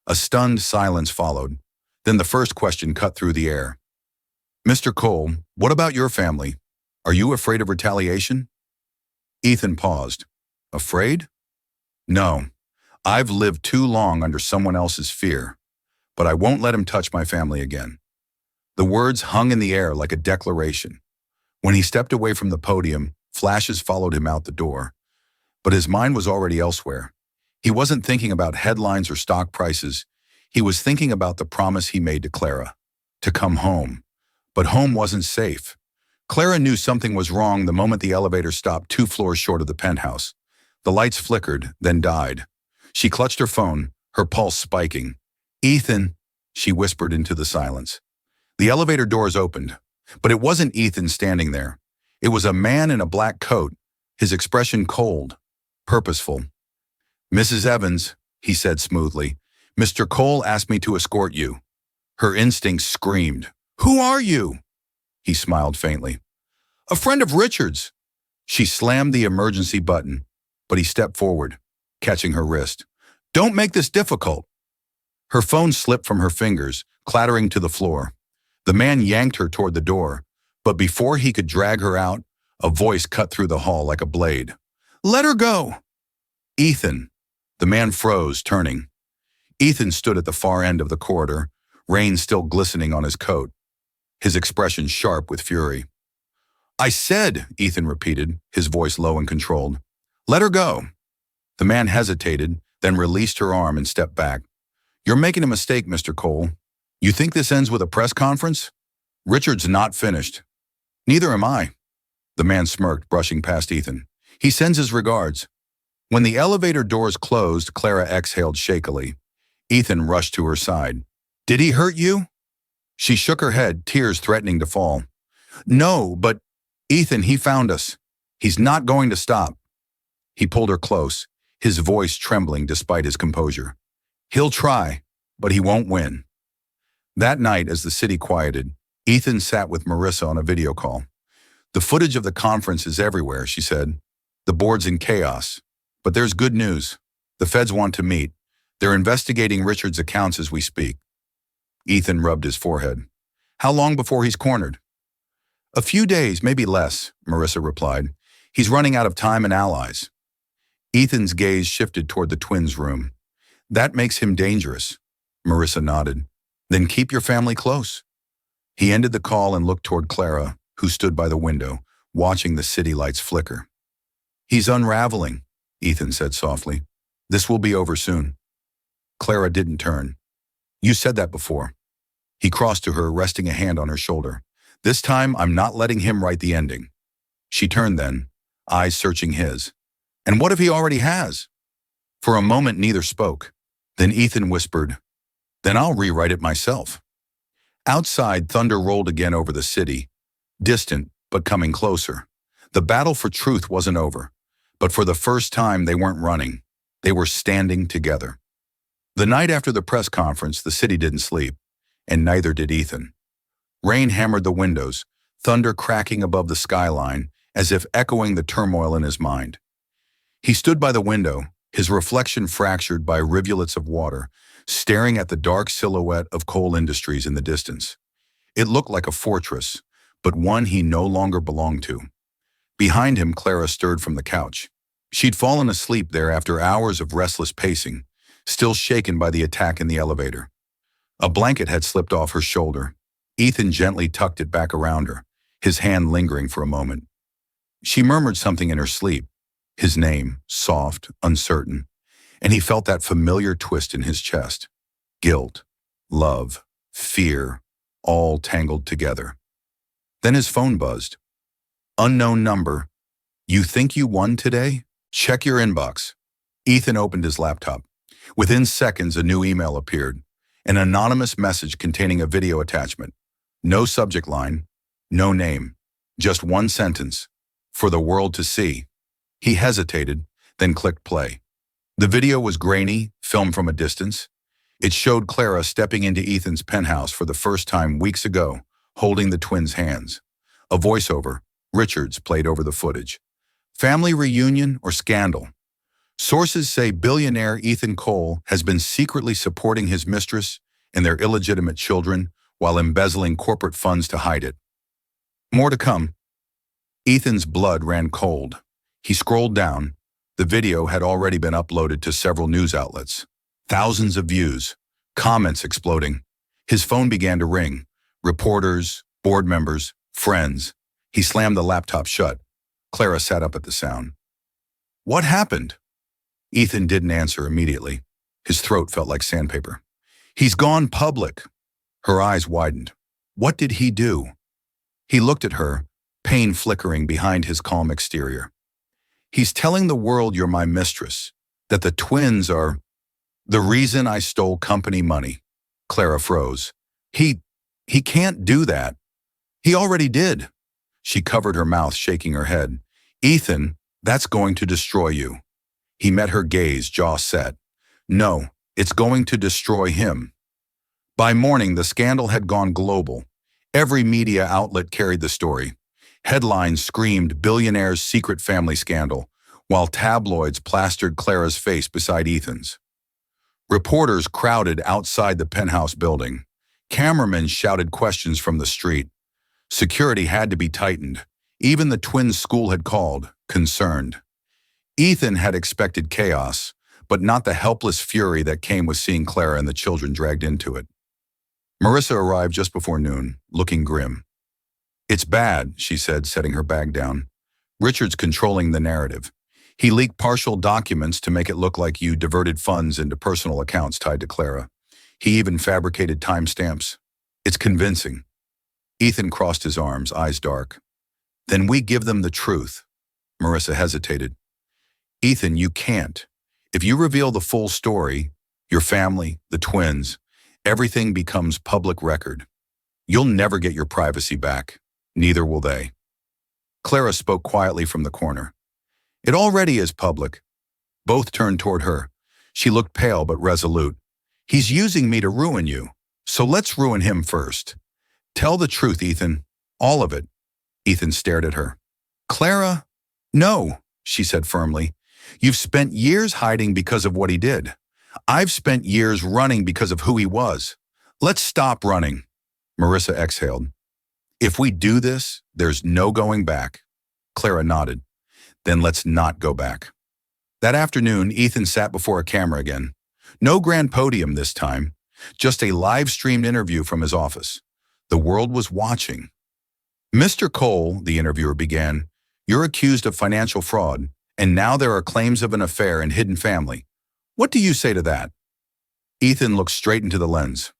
A stunned silence followed. Then the first question cut through the air. Mr. Cole, what about your family? Are you afraid of retaliation? Ethan paused. Afraid? No. I've lived too long under someone else's fear, but I won't let him touch my family again. The words hung in the air like a declaration. When he stepped away from the podium, flashes followed him out the door. But his mind was already elsewhere. He wasn't thinking about headlines or stock prices. He was thinking about the promise he made to Clara, to come home. But home wasn't safe. Clara knew something was wrong the moment the elevator stopped 2 floors short of the penthouse. The lights flickered, then died. She clutched her phone, her pulse spiking. Ethan, she whispered into the silence. The elevator doors opened, but it wasn't Ethan standing there. It was a man in a black coat, his expression cold, purposeful. Mrs. Evans, he said smoothly, Mr. Cole asked me to escort you. Her instincts screamed, Who are you? He smiled faintly. A friend of Richard's. She slammed the emergency button, but he stepped forward, catching her wrist. Don't make this difficult. Her phone slipped from her fingers, clattering to the floor. The man yanked her toward the door, but before he could drag her out, a voice cut through the hall like a blade. Let her go. Ethan. The man froze, turning. Ethan stood at the far end of the corridor, rain still glistening on his coat, his expression sharp with fury. "I said," Ethan repeated, his voice low and controlled. "Let her go." The man hesitated, then released her arm and stepped back. "You're making a mistake, Mr. Cole. You think this ends with a press conference? Richard's not finished." "Neither am I." The man smirked, brushing past Ethan. "He sends his regards." When the elevator doors closed, Clara exhaled shakily. Ethan rushed to her side. "Did he hurt you?" She shook her head, tears threatening to fall. "No, but Ethan, he found us. He's not going to stop." He pulled her close, his voice trembling despite his composure. "He'll try, but he won't win." That night, as the city quieted, Ethan sat with Marissa on a video call. "The footage of the conference is everywhere," she said. "The board's in chaos. But there's good news. The feds want to meet. They're investigating Richard's accounts as we speak." Ethan rubbed his forehead. "How long before he's cornered?" "A few days, maybe less," Marissa replied. "He's running out of time and allies." Ethan's gaze shifted toward the twins' room. "That makes him dangerous." Marissa nodded. "Then keep your family close." He ended the call and looked toward Clara, who stood by the window, watching the city lights flicker. "He's unraveling," Ethan said softly. "This will be over soon." Clara didn't turn. "You said that before." He crossed to her, resting a hand on her shoulder. "This time, I'm not letting him write the ending." She turned then, eyes searching his. "And what if he already has?" For a moment, neither spoke. Then Ethan whispered, "Then I'll rewrite it myself." Outside, thunder rolled again over the city, distant but coming closer. The battle for truth wasn't over, but for the first time they weren't running. They were standing together. The night after the press conference, the city didn't sleep, and neither did Ethan. Rain hammered the windows, thunder cracking above the skyline, as if echoing the turmoil in his mind. He stood by the window, his reflection fractured by rivulets of water, staring at the dark silhouette of coal industries in the distance. It looked like a fortress, but one he no longer belonged to. Behind him, Clara stirred from the couch. She'd fallen asleep there after hours of restless pacing, still shaken by the attack in the elevator. A blanket had slipped off her shoulder. Ethan gently tucked it back around her, his hand lingering for a moment. She murmured something in her sleep, his name, soft, uncertain, and he felt that familiar twist in his chest. Guilt, love, fear, all tangled together. Then his phone buzzed. "Unknown number. You think you won today? Check your inbox." Ethan opened his laptop. Within seconds, a new email appeared, an anonymous message containing a video attachment. No subject line, no name, just one sentence, "For the world to see." He hesitated, then clicked play. The video was grainy, filmed from a distance. It showed Clara stepping into Ethan's penthouse for the first time weeks ago, holding the twins' hands. A voiceover, Richards, played over the footage. Family reunion or scandal? Sources say billionaire Ethan Cole has been secretly supporting his mistress and their illegitimate children while embezzling corporate funds to hide it. More to come. Ethan's blood ran cold. He scrolled down. The video had already been uploaded to several news outlets. Thousands of views, comments exploding. His phone began to ring. Reporters, board members, friends. He slammed the laptop shut. Clara sat up at the sound. "What happened?" Ethan didn't answer immediately. His throat felt like sandpaper. "He's gone public." Her eyes widened. "What did he do?" He looked at her, pain flickering behind his calm exterior. "He's telling the world you're my mistress, that the twins are the reason I stole company money." Clara froze. He can't do that." "He already did." She covered her mouth, shaking her head. "Ethan, that's going to destroy you." He met her gaze, jaw set. "No, it's going to destroy him." By morning, the scandal had gone global. Every media outlet carried the story. Headlines screamed Billionaire's secret family scandal, while tabloids plastered Clara's face beside Ethan's. Reporters crowded outside the penthouse building. Cameramen shouted questions from the street. Security had to be tightened. Even the twins' school had called, concerned. Ethan had expected chaos, but not the helpless fury that came with seeing Clara and the children dragged into it. Marissa arrived just before noon, looking grim. "It's bad," she said, setting her bag down. "Richard's controlling the narrative. He leaked partial documents to make it look like you diverted funds into personal accounts tied to Clara. He even fabricated timestamps. It's convincing." Ethan crossed his arms, eyes dark. "Then we give them the truth." Marissa hesitated. "Ethan, you can't. If you reveal the full story, your family, the twins, everything becomes public record. You'll never get your privacy back. Neither will they." Clara spoke quietly from the corner. "It already is public." Both turned toward her. She looked pale but resolute. "He's using me to ruin you, so let's ruin him first. Tell the truth, Ethan. All of it." Ethan stared at her. "Clara, no," she said firmly. "You've spent years hiding because of what he did. I've spent years running because of who he was. Let's stop running." Marissa exhaled. "If we do this, there's no going back." Clara nodded. "Then let's not go back." That afternoon, Ethan sat before a camera again. No grand podium this time, just a live-streamed interview from his office. The world was watching. "Mr. Cole," the interviewer began, "you're accused of financial fraud, and now there are claims of an affair and hidden family. What do you say to that?" Ethan looked straight into the lens.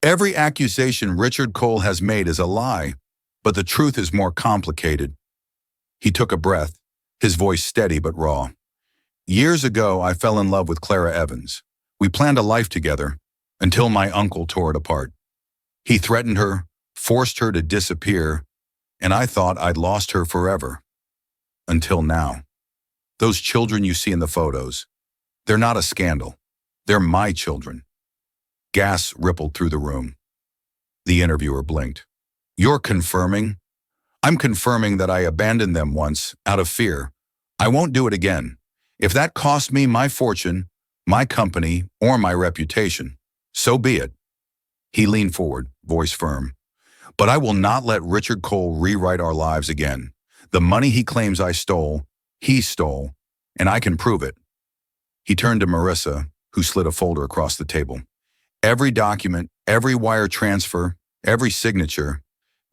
"Every accusation Richard Cole has made is a lie, but the truth is more complicated." He took a breath, his voice steady but raw. "Years ago, I fell in love with Clara Evans. We planned a life together, until my uncle tore it apart. He threatened her, forced her to disappear, and I thought I'd lost her forever. Until now. Those children you see in the photos, they're not a scandal. They're my children." Gas rippled through the room. The interviewer blinked. "You're confirming?" "I'm confirming that I abandoned them once, out of fear. I won't do it again. If that cost me my fortune, my company, or my reputation, so be it." He leaned forward, voice firm. "But I will not let Richard Cole rewrite our lives again. The money he claims I stole, he stole, and I can prove it." He turned to Marissa, who slid a folder across the table. "Every document, every wire transfer, every signature,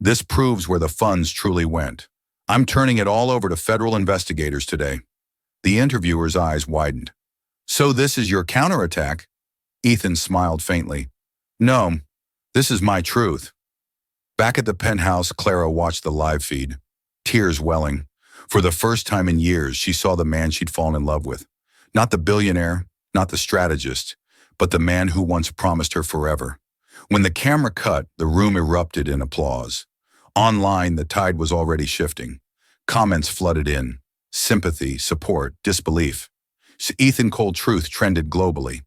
this proves where the funds truly went. I'm turning it all over to federal investigators today." The interviewer's eyes widened. "So this is your counterattack?" Ethan smiled faintly. "No, this is my truth." Back at the penthouse, Clara watched the live feed, tears welling. For the first time in years, she saw the man she'd fallen in love with. Not the billionaire, not the strategist, but the man who once promised her forever. When the camera cut, the room erupted in applause. Online, the tide was already shifting. Comments flooded in. Sympathy, support, disbelief. Ethan Cole truth trended globally.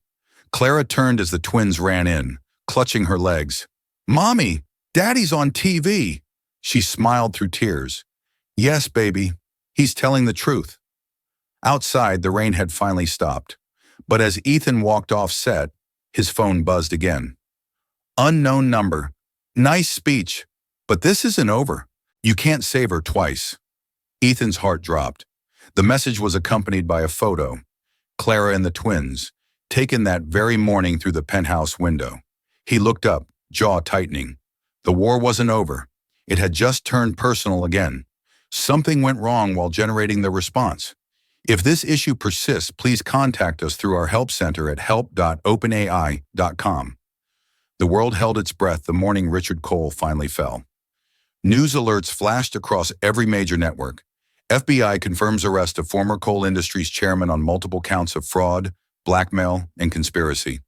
Clara turned as the twins ran in, clutching her legs. "Mommy, Daddy's on TV." She smiled through tears. "Yes, baby, he's telling the truth." Outside, the rain had finally stopped. But as Ethan walked off set, his phone buzzed again. "Unknown number. Nice speech, but this isn't over. You can't save her twice." Ethan's heart dropped. The message was accompanied by a photo. Clara and the twins, taken that very morning through the penthouse window. He looked up, jaw tightening. The war wasn't over. It had just turned personal again. Something went wrong while generating the response. If this issue persists, please contact us through our help center at help.openai.com. The world held its breath the morning Richard Cole finally fell. News alerts flashed across every major network. FBI confirms arrest of former coal industries chairman on multiple counts of fraud, blackmail, and conspiracy.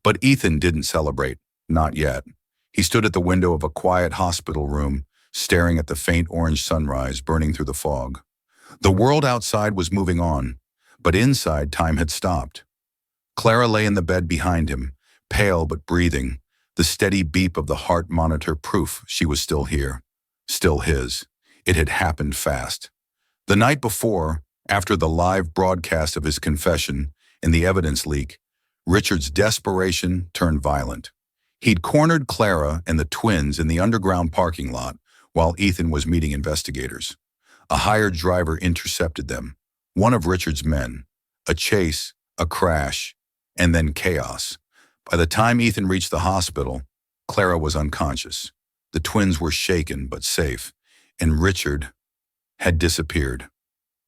But Ethan didn't celebrate. Not yet. He stood at the window of a quiet hospital room, staring at the faint orange sunrise burning through the fog. The world outside was moving on, but inside time had stopped. Clara lay in the bed behind him, pale but breathing, the steady beep of the heart monitor proof she was still here, still his. It had happened fast. The night before, after the live broadcast of his confession and the evidence leak, Richard's desperation turned violent. He'd cornered Clara and the twins in the underground parking lot while Ethan was meeting investigators. A hired driver intercepted them, one of Richard's men. A chase, A crash, and then chaos. By the time Ethan reached the hospital, Clara was unconscious. The twins were shaken but safe, and Richard had disappeared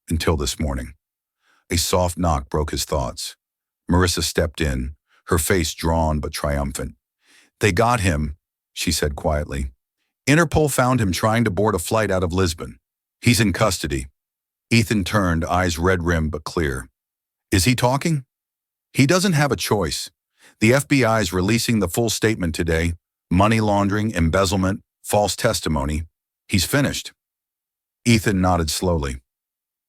until this morning. A soft knock broke his thoughts. Marissa stepped in, her face drawn but triumphant. "They got him," she said quietly. "Interpol found him trying to board a flight out of Lisbon. He's in custody." Ethan turned, eyes red-rimmed but clear. "Is he talking?" "He doesn't have a choice. The FBI is releasing the full statement today. Money laundering, embezzlement, false testimony. He's finished." Ethan nodded slowly.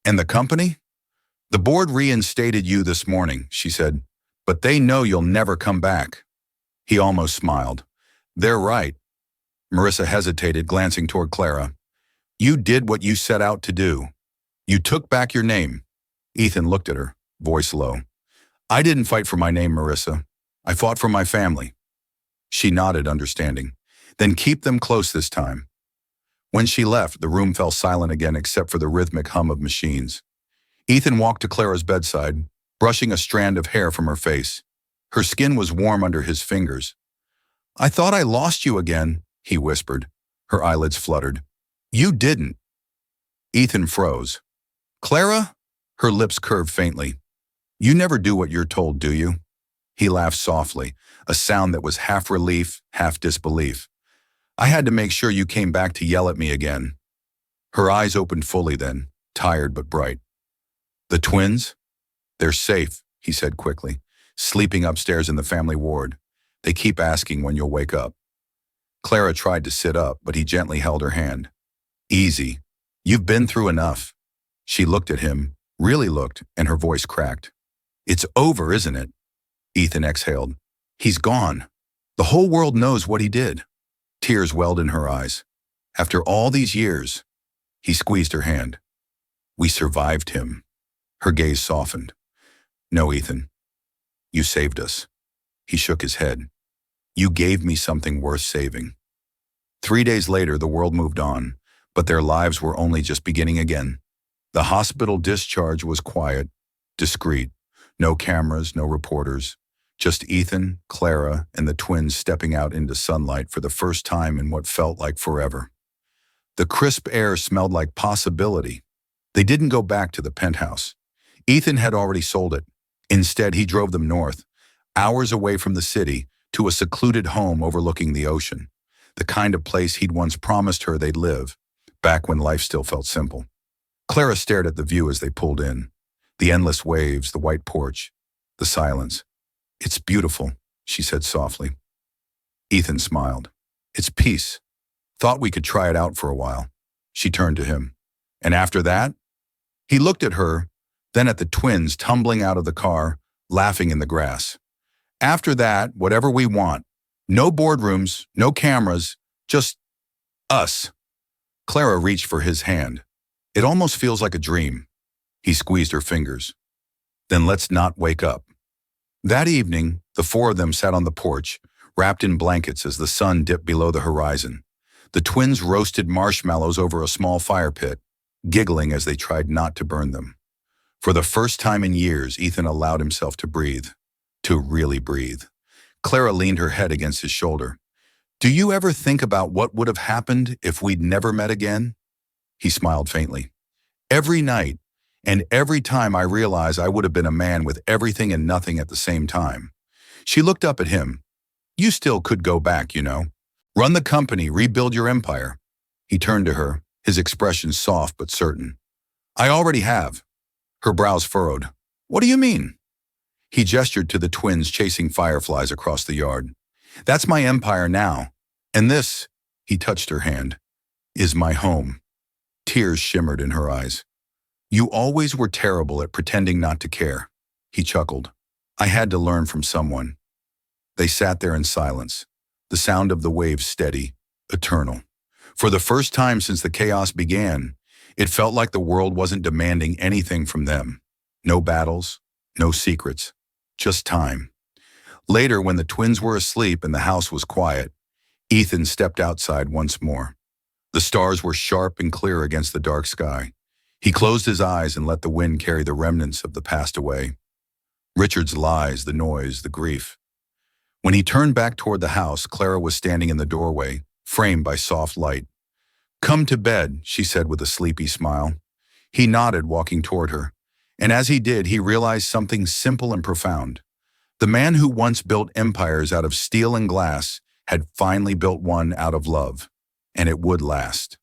"And the company?" "The board reinstated you this morning," she said, "but they know you'll never come back." He almost smiled. "They're right." Marissa hesitated, glancing toward Clara. "You did what you set out to do. You took back your name." Ethan looked at her, voice low. "I didn't fight for my name, Marissa. I fought for my family." She nodded, understanding. "Then keep them close this time." When she left, the room fell silent again except for the rhythmic hum of machines. Ethan walked to Clara's bedside, brushing a strand of hair from her face. Her skin was warm under his fingers. "I thought I lost you again," he whispered. Her eyelids fluttered. "You didn't." Ethan froze. "Clara?" Her lips curved faintly. "You never do what you're told, do you?" He laughed softly, a sound that was half relief, half disbelief. "I had to make sure you came back to yell at me again." Her eyes opened fully then, tired but bright. "The twins? They're safe," he said quickly, "sleeping upstairs in the family ward. They keep asking when you'll wake up." Clara tried to sit up, but he gently held her hand. "Easy. You've been through enough." She looked at him, really looked, and her voice cracked. "It's over, isn't it?" Ethan exhaled. "He's gone. The whole world knows what he did." Tears welled in her eyes. "After all these years," he squeezed her hand. "We survived him." Her gaze softened. "No, Ethan. You saved us." He shook his head. "You gave me something worth saving." 3 days later, the world moved on, but their lives were only just beginning again. The hospital discharge was quiet, discreet. No cameras, no reporters. Just Ethan, Clara, and the twins stepping out into sunlight for the first time in what felt like forever. The crisp air smelled like possibility. They didn't go back to the penthouse. Ethan had already sold it. Instead, he drove them north, hours away from the city, to a secluded home overlooking the ocean, the kind of place he'd once promised her they'd live, back when life still felt simple. Clara stared at the view as they pulled in. The endless waves, the white porch, the silence. "It's beautiful," she said softly. Ethan smiled. "It's peace. Thought we could try it out for a while." She turned to him. "And after that?" He looked at her, then at the twins tumbling out of the car, laughing in the grass. "After that, whatever we want. No boardrooms, no cameras, just us." Clara reached for his hand. "It almost feels like a dream." He squeezed her fingers. "Then let's not wake up." That evening, the four of them sat on the porch, wrapped in blankets as the sun dipped below the horizon. The twins roasted marshmallows over a small fire pit, giggling as they tried not to burn them. For the first time in years, Ethan allowed himself to breathe, to really breathe. Clara leaned her head against his shoulder. "Do you ever think about what would have happened if we'd never met again?" He smiled faintly. "Every night, and every time I realize I would have been a man with everything and nothing at the same time." She looked up at him. "You still could go back, you know. Run the company, rebuild your empire." He turned to her, his expression soft but certain. "I already have." Her brows furrowed. "What do you mean?" He gestured to the twins chasing fireflies across the yard. "That's my empire now. And this," he touched her hand, "is my home." Tears shimmered in her eyes. "You always were terrible at pretending not to care." He chuckled. "I had to learn from someone." They sat there in silence, the sound of the waves steady, eternal. For the first time since the chaos began, it felt like the world wasn't demanding anything from them. No battles, no secrets, just time. Later, when the twins were asleep and the house was quiet, Ethan stepped outside once more. The stars were sharp and clear against the dark sky. He closed his eyes and let the wind carry the remnants of the past away. Richard's lies, the noise, the grief. When he turned back toward the house, Clara was standing in the doorway, framed by soft light. "Come to bed," she said with a sleepy smile. He nodded, walking toward her. And as he did, he realized something simple and profound. The man who once built empires out of steel and glass had finally built one out of love, and it would last.